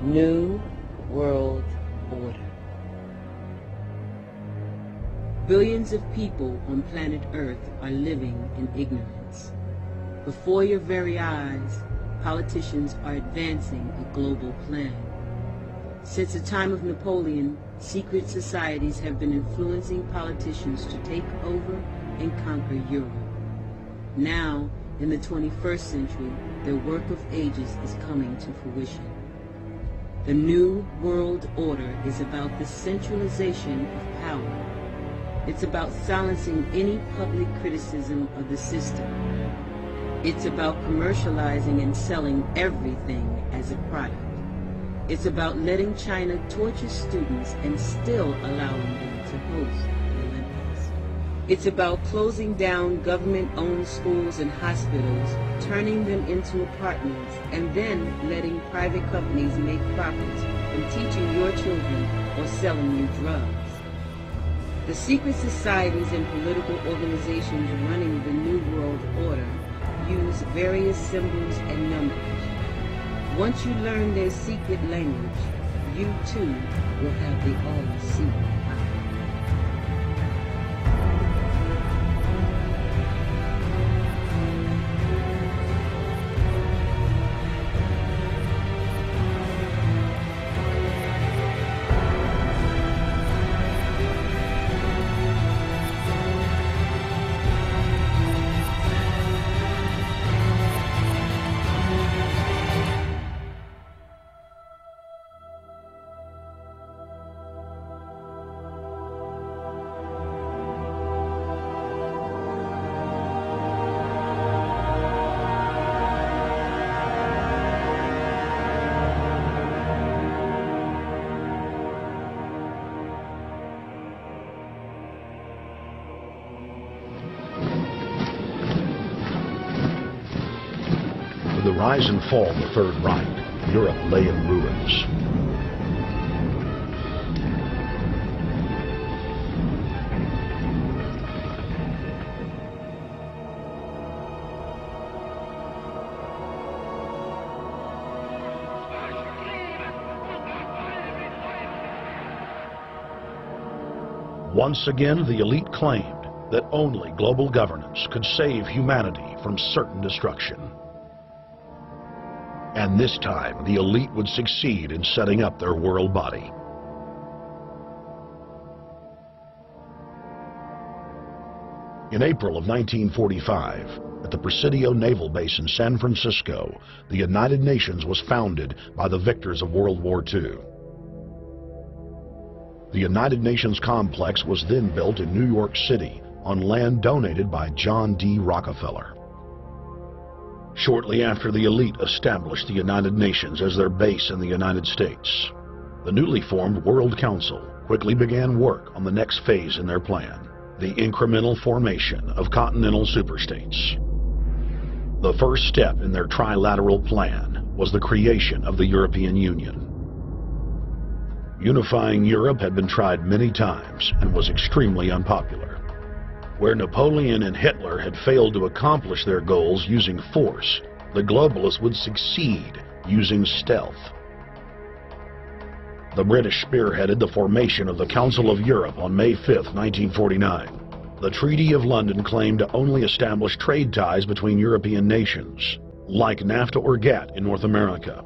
New World Order. Billions of people on planet Earth are living in ignorance. Before your very eyes, politicians are advancing a global plan. Since the time of Napoleon, secret societies have been influencing politicians to take over and conquer Europe. Now, in the 21st century, their work of ages is coming to fruition. The New World Order is about the centralization of power. It's about silencing any public criticism of the system. It's about commercializing and selling everything as a product. It's about letting China torture students and still allowing them to host the Olympics. It's about closing down government-owned schools and hospitals, turning them into apartments, and then letting private companies make profits from teaching your children or selling you drugs. The secret societies and political organizations running the New World Order use various symbols and numbers. Once you learn their secret language, you too will have the all-seeing eye. With the rise and fall of the Third Reich, Europe lay in ruins. Once again, the elite claimed that only global governance could save humanity from certain destruction. And this time, the elite would succeed in setting up their world body. In April of 1945, at the Presidio Naval Base in San Francisco, the United Nations was founded by the victors of World War II. The United Nations complex was then built in New York City on land donated by John D. Rockefeller. Shortly after the elite established the United Nations as their base in the United States, the newly formed World Council quickly began work on the next phase in their plan, the incremental formation of continental superstates. The first step in their trilateral plan was the creation of the European Union. Unifying Europe had been tried many times and was extremely unpopular. Where Napoleon and Hitler had failed to accomplish their goals using force, the globalists would succeed using stealth. The British spearheaded the formation of the Council of Europe on May 5, 1949. The Treaty of London claimed to only establish trade ties between European nations, like NAFTA or GATT in North America.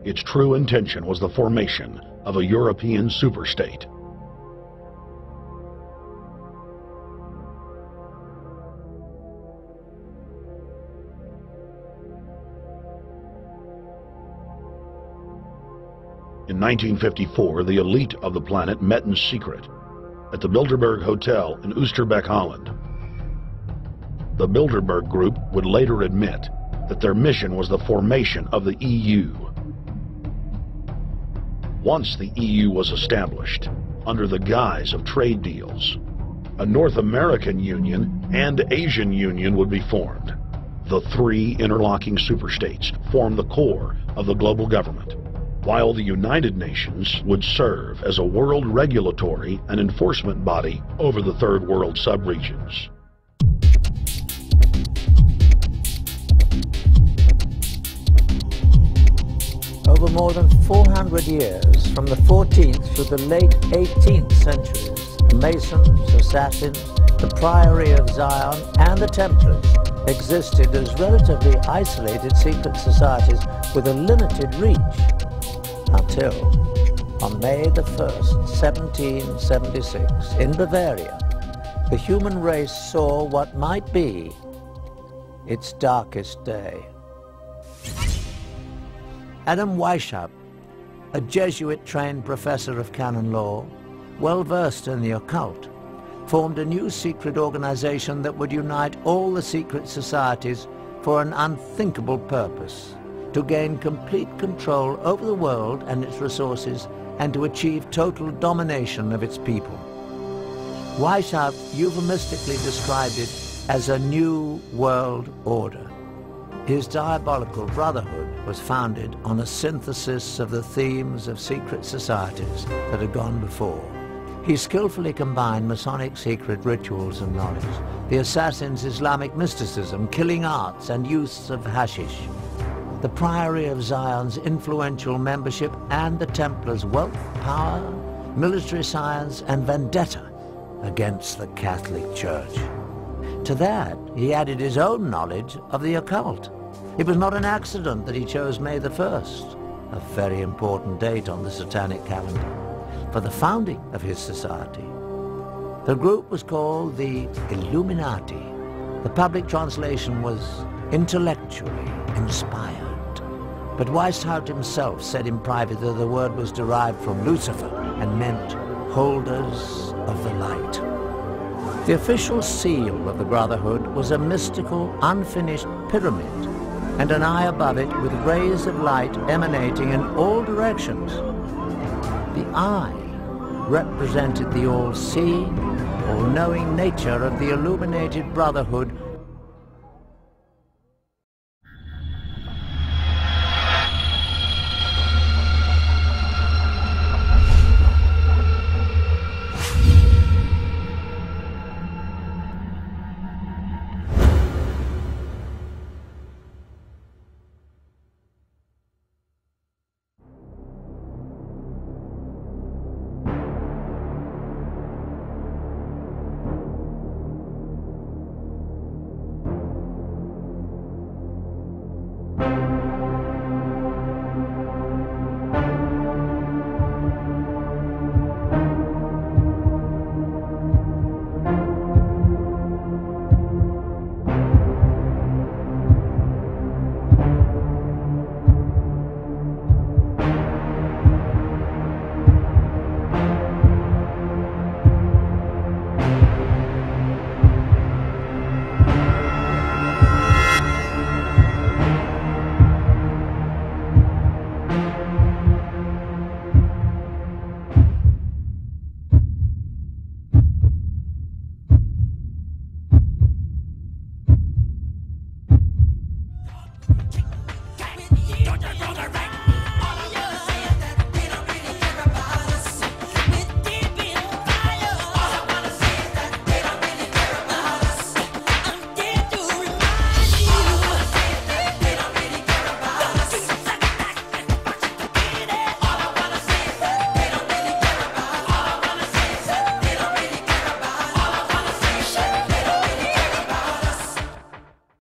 Its true intention was the formation of a European superstate. In 1954, the elite of the planet met in secret at the Bilderberg Hotel in Oosterbeek, Holland. The Bilderberg Group would later admit that their mission was the formation of the EU. Once the EU was established, under the guise of trade deals, a North American Union and Asian Union would be formed. The three interlocking superstates formed the core of the global government, while the United Nations would serve as a world regulatory and enforcement body over the Third World subregions. Over more than 400 years, from the 14th to the late 18th centuries, the Masons, Assassins, the Priory of Zion, and the Templars existed as relatively isolated secret societies with a limited reach, until on May the 1st, 1776, in Bavaria, the human race saw what might be its darkest day. Adam Weishaupt, a Jesuit-trained professor of canon law, well-versed in the occult, formed a new secret organization that would unite all the secret societies for an unthinkable purpose: to gain complete control over the world and its resources, and to achieve total domination of its people. Weishaupt euphemistically described it as a new world order. His diabolical brotherhood was founded on a synthesis of the themes of secret societies that had gone before. He skillfully combined Masonic secret rituals and knowledge, the Assassins' Islamic mysticism, killing arts, and use of hashish, the Priory of Zion's influential membership, and the Templars' wealth, power, military science, and vendetta against the Catholic Church. To that, he added his own knowledge of the occult. It was not an accident that he chose May the 1st, a very important date on the satanic calendar, for the founding of his society. The group was called the Illuminati. The public translation was intellectually inspired. But Weishaupt himself said in private that the word was derived from Lucifer and meant holders of the light. The official seal of the Brotherhood was a mystical, unfinished pyramid, and an eye above it with rays of light emanating in all directions. The eye represented the all-seeing, all-knowing nature of the illuminated Brotherhood.